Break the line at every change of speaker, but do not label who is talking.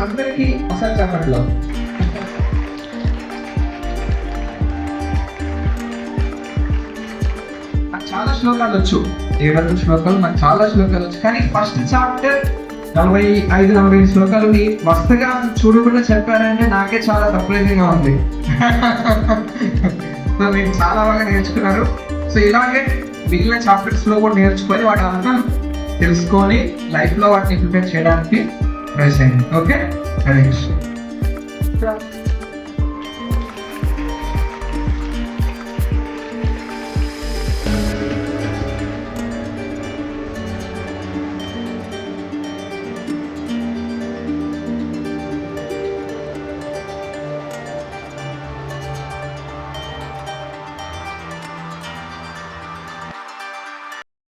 అందరికీ ఒకసారి చెప్పట్లో నాకు చాలా శ్లోకాలు వచ్చు, 7 శ్లోకాలు నాకు చాలా శ్లోకాలు వచ్చు. కానీ ఫస్ట్ చాప్టర్ 45 శ్లోకాలు వరుసగా చూడకుండా చెప్పారంటే నాకే చాలా సర్ప్రైజింగ్ గా ఉంది. సో మీరు చాలా బాగా నేర్చుకున్నారు. సో ఇలాగే మిగిలిన చాప్టర్స్ లో కూడా నేర్చుకొని వాటి అర్థం తెలుసుకొని లైఫ్ లో వాటిని ఇంప్లిమెంట్ చేయడానికి ట్రై చేయండి. ఓకే, హరే కృష్ణ.